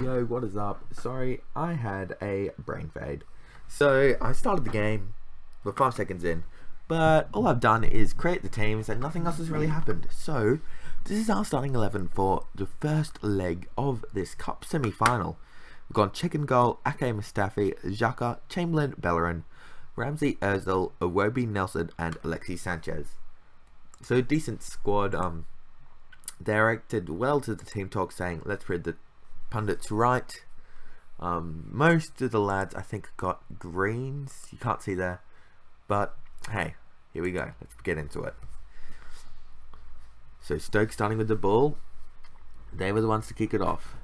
Yo, what is up? Sorry, I had a brain fade. So, I started the game, we're 5 seconds in, but all I've done is create the teams and nothing else has really happened. So, this is our starting 11 for the first leg of this Cup semi-final. We've got Chicken Goal, Ake Mustafi, Xhaka, Chamberlain, Bellerin, Ramsey, Ozil, Iwobi, Nelson, and Alexis Sanchez. So, decent squad. Directed well to the team talk, saying, let's read the pundits right. Most of the lads I think got greens, you can't see there, but hey, here we go, let's get into it. So Stoke starting with the ball, they were the ones to kick it off,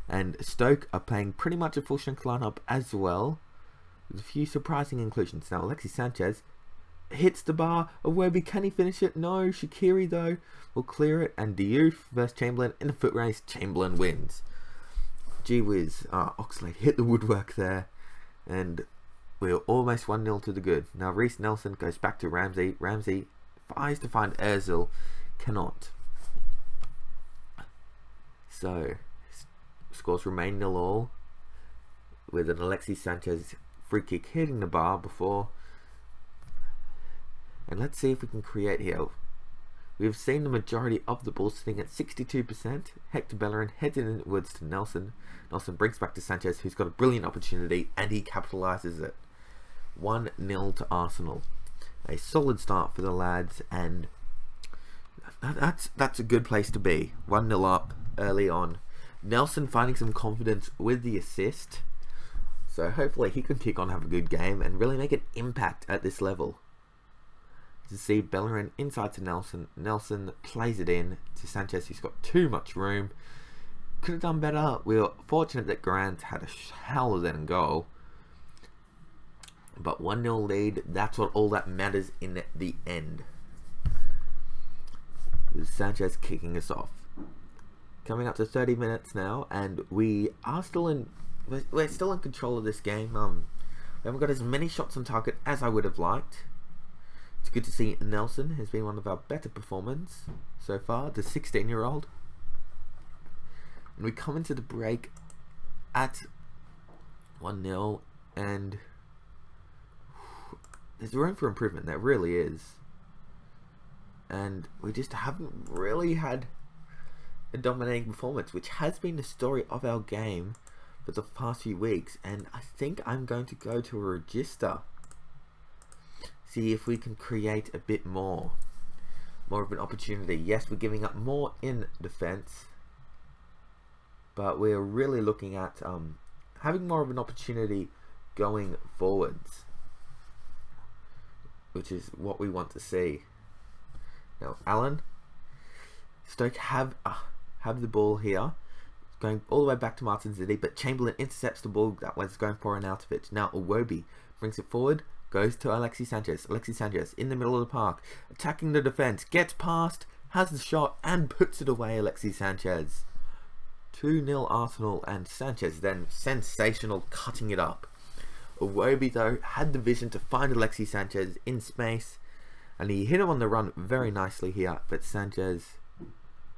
and Stoke are playing pretty much a full strength lineup as well, with a few surprising inclusions. Now Alexis Sanchez hits the bar. Iwobi, can he finish it? No. Shaqiri though will clear it, and Diouf versus Chamberlain in a foot race. Chamberlain wins. Gee whiz, Oxlade hit the woodwork there, and we're almost 1-0 to the good. Now Reece Nelson goes back to Ramsey. Ramsey tries to find Ozil, cannot. So scores remain 0-0 with an Alexis Sanchez free kick hitting the bar before. And let's see if we can create here. We've seen the majority of the ball sitting at 62%. Hector Bellerin heads inwards to Nelson. Nelson brings back to Sanchez, who's got a brilliant opportunity, and he capitalises it. 1-0 to Arsenal. A solid start for the lads, and that's a good place to be. 1-0 up early on. Nelson finding some confidence with the assist. So hopefully he can kick on, have a good game, and really make an impact at this level. To see Bellerin inside to Nelson. Nelson plays it in to Sanchez, who's got too much room. Could have done better. We were fortunate that Grant had a hell of a goal. But 1-0 lead, that's what all that matters in the end. With Sanchez kicking us off. Coming up to 30 minutes now, and we are still in. We're still in control of this game. We haven't got as many shots on target as I would have liked. It's good to see Nelson has been one of our better performers so far, the 16-year-old. And we come into the break at 1-0, and there's room for improvement, there really is. And we just haven't really had a dominating performance, which has been the story of our game for the past few weeks. And I think I'm going to go to a register. See if we can create a bit more of an opportunity. Yes, we're giving up more in defense, but we're really looking at having more of an opportunity going forwards, which is what we want to see. Now Allen, Stoke have the ball here, going all the way back to Martin Ziddy, but Chamberlain intercepts the ball that was going for an out of it. Now Iwobi brings it forward, goes to Alexis Sanchez. Alexis Sanchez in the middle of the park, attacking the defense, gets past, has the shot, and puts it away. Alexis Sanchez. 2-0 Arsenal, and Sanchez then sensational, cutting it up. Iwobi though had the vision to find Alexis Sanchez in space, and he hit him on the run very nicely here, but Sanchez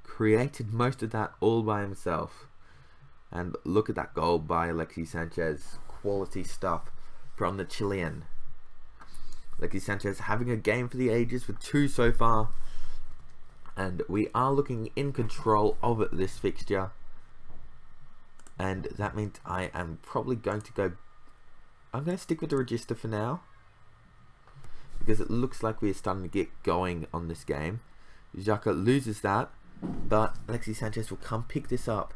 created most of that all by himself. And look at that goal by Alexis Sanchez. Quality stuff from the Chilean. Alexis Sanchez having a game for the ages with 2 so far, and we are looking in control of this fixture, and that means I am probably going to go. I'm going to stick with the register for now, because it looks like we're starting to get going on this game. Xhaka loses that, but Alexis Sanchez will come pick this up.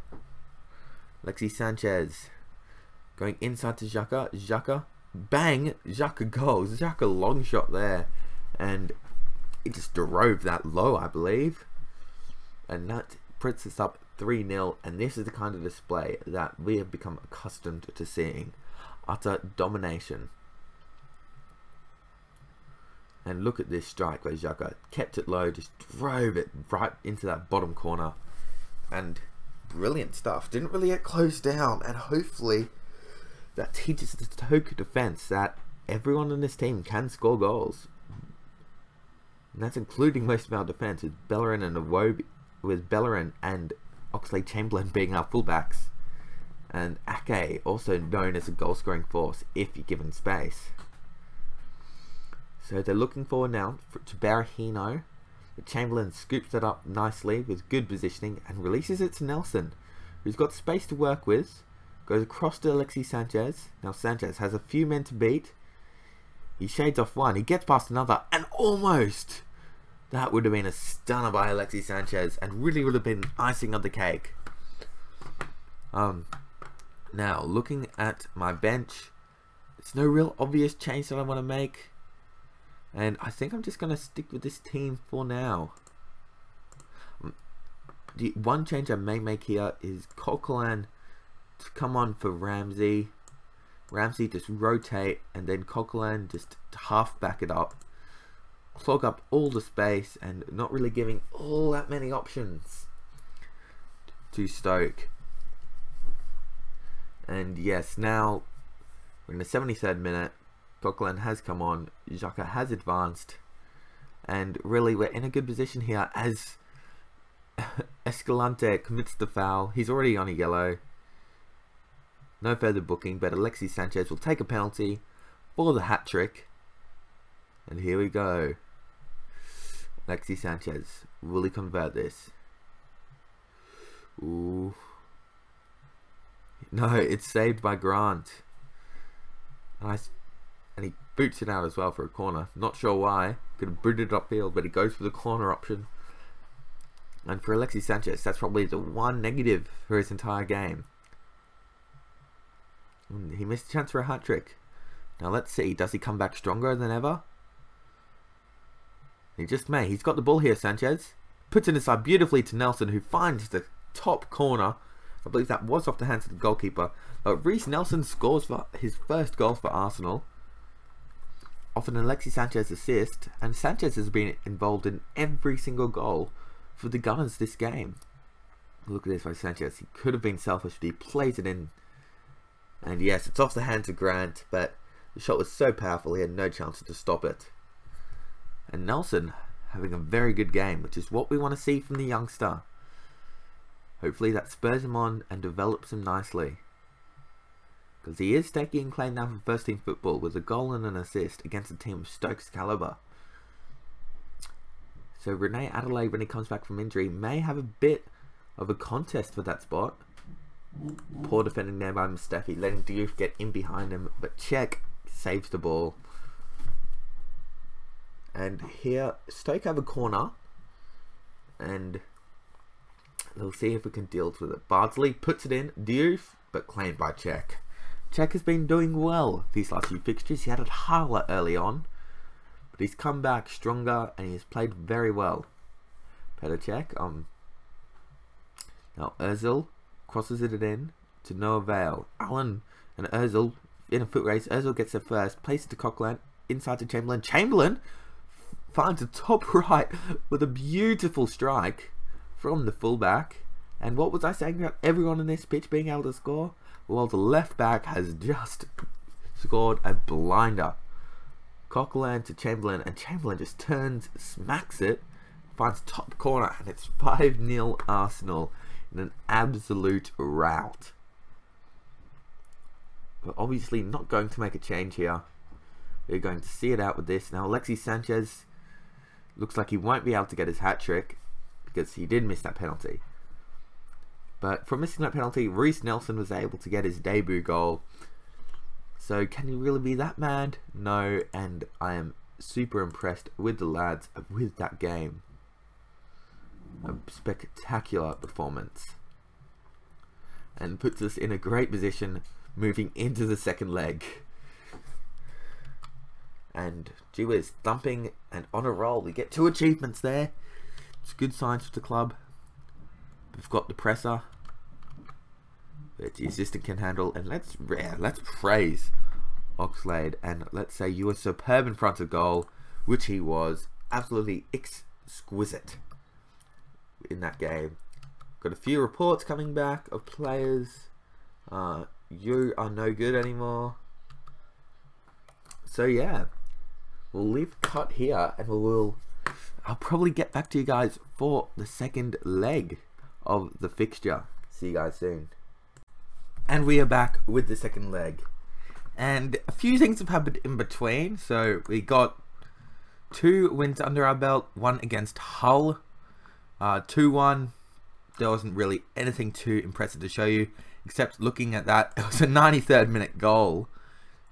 Alexis Sanchez going inside to Xhaka. Xhaka, bang! Xhaka goes. Xhaka long shot there, and he just drove that low, I believe, and that puts us up 3-0. And this is the kind of display that we have become accustomed to seeing. Utter domination. And look at this strike where Xhaka kept it low, just drove it right into that bottom corner, and brilliant stuff. Didn't really get closed down, and hopefully that teaches the Stoke defense that everyone on this team can score goals. And that's including most of our defense, with Bellerin and Iwobi, with Bellerin and Oxlade-Chamberlain being our fullbacks. and Ake, also known as a goal scoring force if you're given space. So they're looking forward now to Berahino. The Chamberlain scoops it up nicely with good positioning and releases it to Nelson, who's got space to work with. Goes across to Alexis Sanchez. Now Sanchez has a few men to beat. He shades off one. He gets past another and almost. That would have been a stunner by Alexis Sanchez and really would have been icing on the cake. Now looking at my bench, it's no real obvious change that I want to make. And I think I'm just going to stick with this team for now. The one change I may make here is Coquelin to come on for Ramsey. Ramsey just rotate and then Coquelin just half back it up. Clog up all the space and not really giving all that many options to Stoke. And yes, now we're in the 73rd minute. Coquelin has come on, Xhaka has advanced, and really we're in a good position here as Escalante commits the foul. He's already on a yellow. No further booking, but Alexis Sanchez will take a penalty for the hat-trick. And here we go. Alexis Sanchez, will he convert this? Ooh. No, it's saved by Grant. Nice. And he boots it out as well for a corner. Not sure why. Could have booted it upfield, but he goes for the corner option. And for Alexis Sanchez, that's probably the one negative for his entire game. He missed a chance for a hat-trick. Now let's see, does he come back stronger than ever? He just may. He's got the ball here, Sanchez. Puts it inside beautifully to Nelson, who finds the top corner. I believe that was off the hands of the goalkeeper. But Reece Nelson scores for his first goal for Arsenal. Off an Alexis Sanchez assist. And Sanchez has been involved in every single goal for the Gunners this game. Look at this by Sanchez. He could have been selfish, but he plays it in. And yes, it's off the hands of Grant, but the shot was so powerful he had no chance to stop it. And Nelson having a very good game, which is what we want to see from the youngster. Hopefully that spurs him on and develops him nicely. Because he is taking claim now for first team football with a goal and an assist against a team of Stoke's calibre. So Rene Adelaide, when he comes back from injury, may have a bit of a contest for that spot. Poor defending there by Mustafi, letting Diouf get in behind him, but Cech saves the ball. And here, Stoke have a corner, and they'll see if we can deal with it. Bardsley puts it in, Diouf, but claimed by Cech. Cech has been doing well these last few fixtures. He had a howler early on, but he's come back stronger and he's played very well. Petr Cech, now Ozil crosses it in to no avail. Allen and Ozil in a foot race. Ozil gets it first, plays it to Coquelin, inside to Chamberlain. Chamberlain finds the top right with a beautiful strike from the fullback. And what was I saying about everyone in this pitch being able to score? Well, the left back has just scored a blinder. Coquelin to Chamberlain, and Chamberlain just turns, smacks it, finds top corner, and it's 5-0 Arsenal in an absolute rout. We're obviously not going to make a change here. We're going to see it out with this. Now Alexis Sanchez looks like he won't be able to get his hat-trick because he did miss that penalty. But from missing that penalty, Reece Nelson was able to get his debut goal. So can he really be that mad? No, and I am super impressed with the lads with that game. A spectacular performance. And puts us in a great position moving into the second leg. And gee whiz, thumping and on a roll. We get 2 achievements there. It's good signs for the club. We've got the presser that the assistant can handle, and let's praise Oxlade and let's say you were superb in front of goal, which he was. Absolutely exquisite in that game. Got a few reports coming back of players. You are no good anymore. So yeah, we'll leave the cut here, and I'll probably get back to you guys for the second leg of the fixture. See you guys soon. And we are back with the second leg. And a few things have happened in between. So we got 2 wins under our belt. 1 against Hull. 2-1. There wasn't really anything too impressive to show you. Except looking at that, it was a 93rd minute goal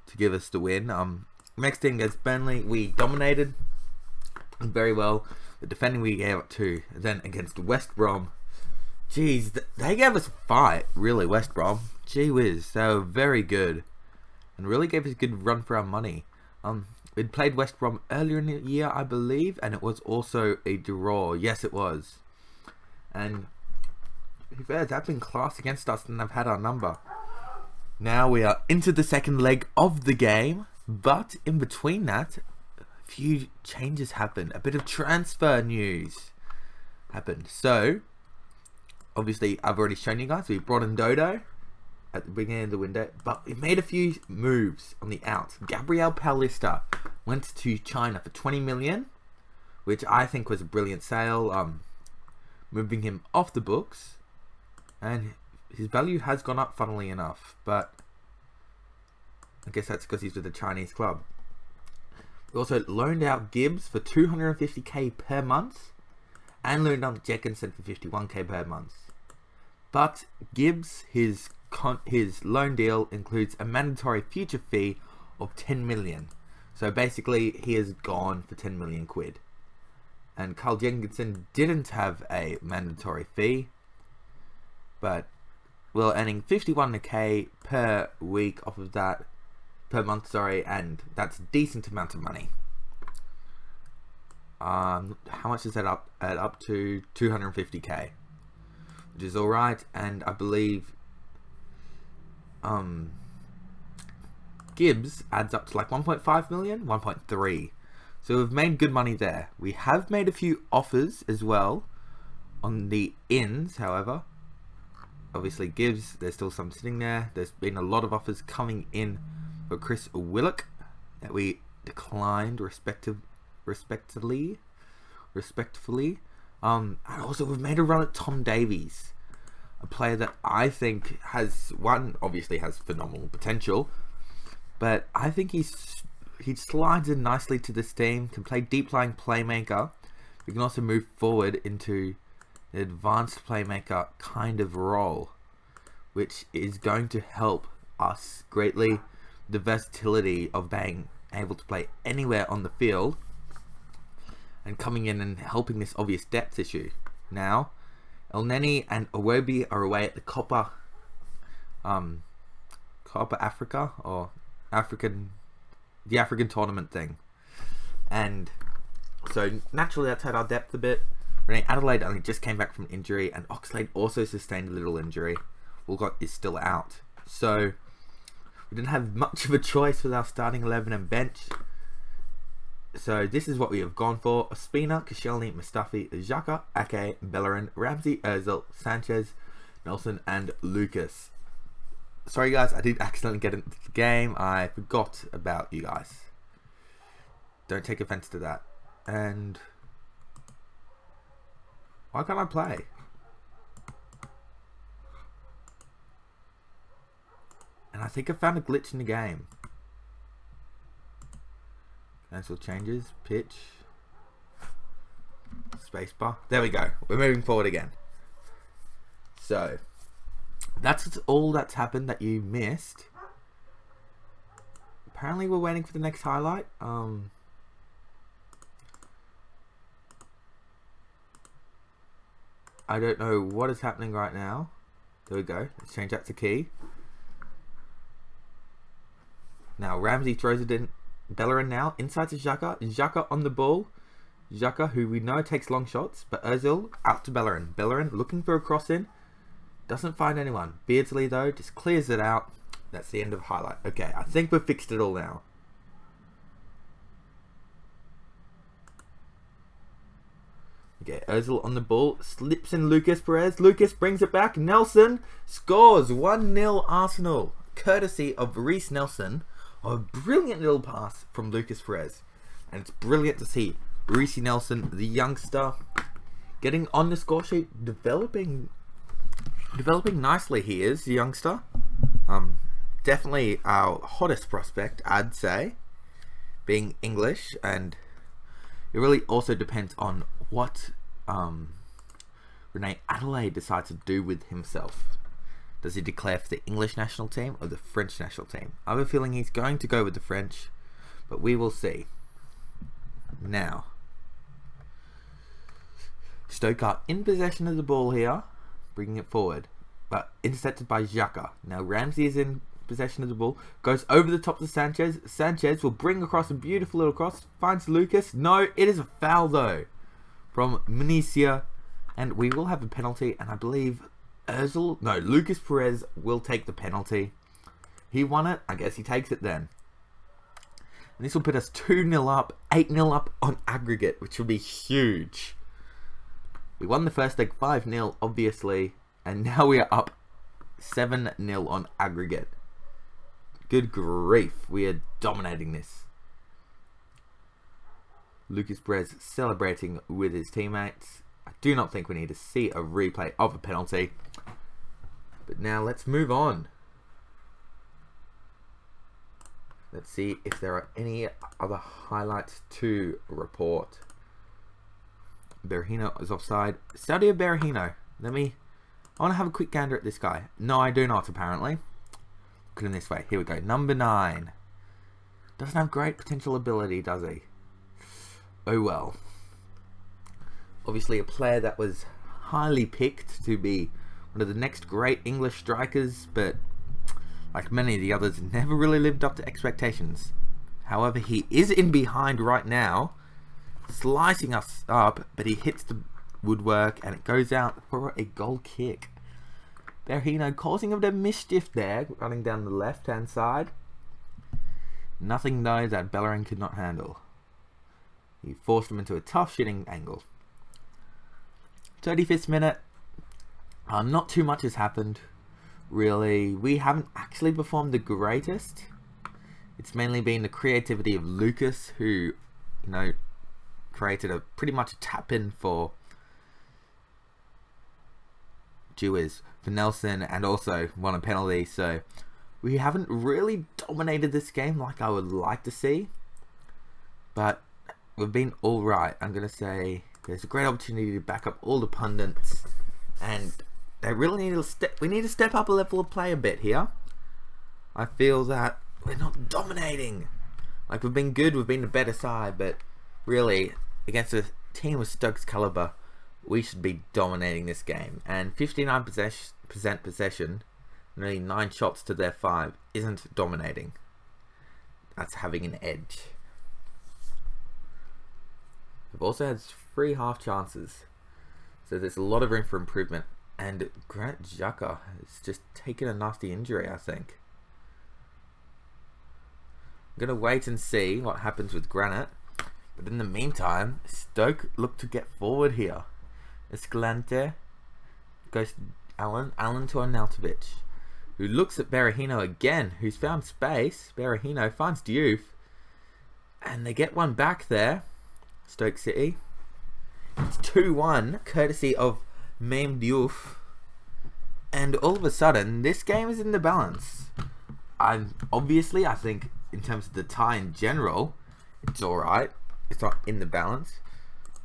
to give us the win. Next thing against Burnley, we dominated very well. The defending we gave up to. Then against West Brom. Jeez, they gave us a fight, really, West Brom. Gee whiz, they were very good. And really gave us a good run for our money. We'd played West Brom earlier in the year, I believe, and it was also a draw. Yes, it was. And they've been class against us and they've had our number. Now we are into the second leg of the game, but in between that, a few changes happened. A bit of transfer news happened. So, obviously, I've already shown you guys, we brought in Dodo at the beginning of the window, but we made a few moves on the out. Gabriel Paulista went to China for 20 million, which I think was a brilliant sale, moving him off the books, and his value has gone up, funnily enough, but I guess that's because he's with a Chinese club. We also loaned out Gibbs for 250k per month, and loaned out Jenkinson for 51k per month. But Gibbs, his loan deal includes a mandatory future fee of 10 million. So basically, he has gone for 10 million quid. And Carl Jenkinson didn't have a mandatory fee, but we're earning 51k per week off of that, per month, sorry, and that's a decent amount of money. How much is that up to 250k, which is all right. And I believe Gibbs adds up to like 1.5 million, 1.3. So we've made good money there. We have made a few offers as well on the ins, however. Obviously Gibbs, there's still some sitting there. There's been a lot of offers coming in for Chris Willock that we declined respectfully. And also we've made a run at Tom Davies, a player that I think has, obviously has phenomenal potential, but I think he slides in nicely to this team, can play deep lying playmaker. We can also move forward into an advanced playmaker kind of role, which is going to help us greatly. The versatility of being able to play anywhere on the field and coming in and helping this obvious depth issue. Now, El Neni and Iwobi are away at the Copa Africa, or the African tournament thing, and so naturally that's had our depth a bit. Adelaide only just came back from injury, and Oxlade also sustained a little injury. Walcott is still out, so we didn't have much of a choice with our starting 11 and bench. So this is what we have gone for: Ospina, Koscielny, Mustafi, Xhaka, Ake, Bellerin, Ramsey, Ozil, Sanchez, Nelson, and Lucas. Sorry guys, I did accidentally get into the game. I forgot about you guys. Don't take offense to that. And why can't I play? And I think I found a glitch in the game. Cancel changes, pitch, spacebar. There we go. We're moving forward again. So that's all that's happened that you missed. Apparently we're waiting for the next highlight. I don't know what is happening right now. There we go. Let's change that to key. Now Ramsey throws it in. Bellerin now inside to Xhaka. Xhaka on the ball. Xhaka, who we know takes long shots, but Ozil out to Bellerin. Bellerin looking for a cross in. Doesn't find anyone. Beardsley though just clears it out. That's the end of highlight. Okay, I think we've fixed it all now. Okay, Ozil on the ball, slips in Lucas Perez. Lucas brings it back. Nelson scores. 1-0 Arsenal, courtesy of Reece Nelson. A brilliant little pass from Lucas Perez, and it's brilliant to see Reece Nelson, the youngster, getting on the score sheet, developing nicely. He is the youngster. Definitely our hottest prospect, I'd say, being English, and it really also depends on what Rene Adelaide decides to do with himself. Does he declare for the English national team or the French national team? I have a feeling he's going to go with the French, but we will see. Now, Stoke are in possession of the ball here, bringing it forward, but intercepted by Xhaka. Now Ramsey is in possession of the ball, goes over the top to Sanchez. Sanchez will bring across a beautiful little cross, finds Lucas. No, it is a foul though from Municia, and we will have a penalty, and I believe Lucas Perez will take the penalty. He won it, I guess he takes it then. And this will put us 2-0 up, 8-0 up on aggregate, which will be huge. We won the first leg 5-0, obviously, and now we are up 7-0 on aggregate. Good grief, we are dominating this. Lucas Perez celebrating with his teammates. I do not think we need to see a replay of a penalty. But now let's move on. Let's see if there are any other highlights to report. Berahino is offside. Stadio Berahino. I want to have a quick gander at this guy. No, I do not, apparently. Look at him this way. Here we go. Number 9. Doesn't have great potential ability, does he? Oh well. Obviously a player that was highly picked to be one of the next great English strikers, but like many of the others, never really lived up to expectations. However, he is in behind right now, slicing us up, but he hits the woodwork and it goes out for a goal kick. Berahino causing a bit of mischief there, running down the left hand side. Nothing though that Bellerin could not handle. He forced him into a tough shitting angle. 35th minute. Not too much has happened, really. We haven't actually performed the greatest. It's mainly been the creativity of Lucas, who, you know, created a pretty much a tap in for Nelson, and also won a penalty. So we haven't really dominated this game like I would like to see, but we've been all right. I'm gonna say there's a great opportunity to back up all the pundits, and they really need to we need to step up a level of play a bit here. I feel that we're not dominating. Like, we've been good, we've been the better side, but really against a team with Stoke's caliber, we should be dominating this game. And 59% possession, and only 9 shots to their 5 isn't dominating. That's having an edge. We've also had 3 half chances, so there's a lot of room for improvement. And Granit Xhaka has just taken a nasty injury, I think. I'm going to wait and see what happens with Granit. But in the meantime, Stoke look to get forward here. Escalante goes to Allen to Arnautovic, who looks at Berahino again, who's found space. Berahino finds Diouf, and they get one back there. Stoke City. It's 2-1, courtesy of Mame Diouf. And all of a sudden, this game is in the balance. Obviously, I think in terms of the tie in general, it's alright. It's not in the balance.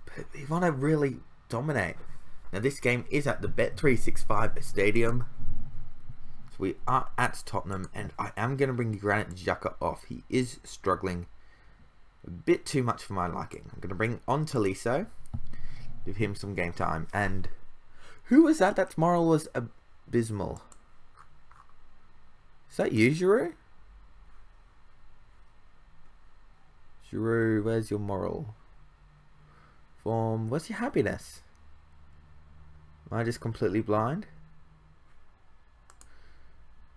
But we want to really dominate. Now, this game is at the Bet365 Stadium. So we are at Tottenham, and I am going to bring Granit Xhaka off. He is struggling a bit too much for my liking. I'm going to bring on Tolisso, give him some game time. And who was that? That moral was abysmal. Is that you, Giroud? Giroud, where's your moral? Form, what's your happiness? Am I just completely blind?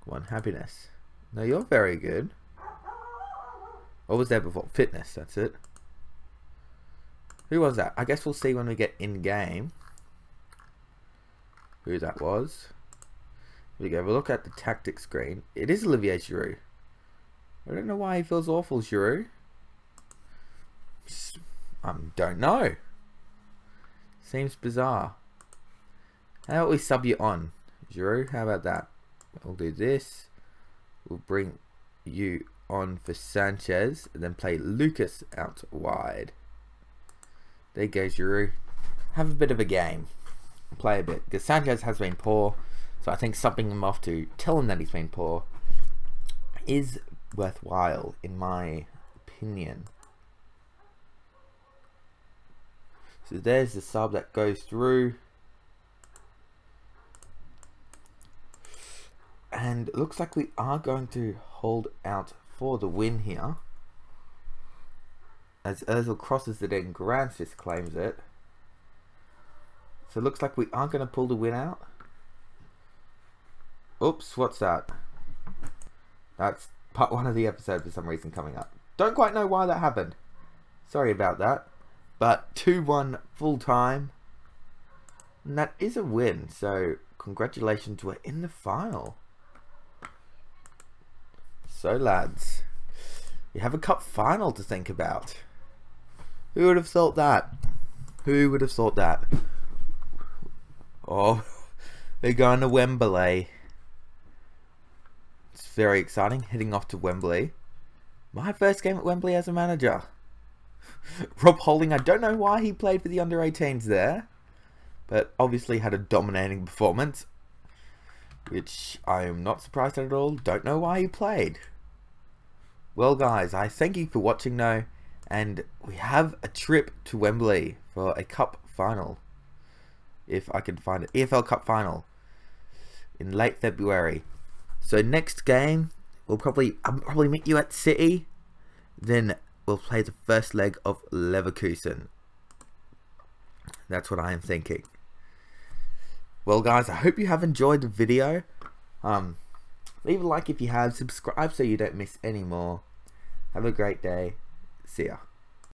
Come on, happiness. No, you're very good. What was there before? Fitness, that's it. Who was that? I guess we'll see when we get in-game who that was. Here we go, we'll look at the tactics screen. It is Olivier Giroud. I don't know why he feels awful, Giroud. Don't know. Seems bizarre. How about we sub you on, Giroud? How about that? We'll do this. will bring you on for Sanchez, and then play Lucas out wide. There goes Giroud. Have a bit of a game. Play a bit. Because Sanchez has been poor, so I think subbing him off to tell him that he's been poor is worthwhile, in my opinion. So there's the sub that goes through. And it looks like we are going to hold out for the win here. As Ozil crosses it in, Grant just claims it. So it looks like we are going to pull the win out. Oops, what's that? That's part 1 of the episode for some reason coming up. Don't quite know why that happened. Sorry about that. But 2-1 full time. And that is a win. So congratulations, we're in the final. So lads, we have a cup final to think about. Who would have thought that? Who would have thought that? Oh, they're going to Wembley. It's very exciting, heading off to Wembley. My first game at Wembley as a manager. Rob Holding, I don't know why he played for the under-18s there, but obviously had a dominating performance, which I am not surprised at all. Don't know why he played. Well guys, I thank you for watching though, and we have a trip to Wembley for a cup final, if I can find it, EFL Cup final in late February. So next game, I'll probably meet you at City, then we'll play the first leg of Leverkusen. That's what I am thinking. Well guys, I hope you have enjoyed the video. Leave a like if you have, subscribe so you don't miss any more. Have a great day. See ya.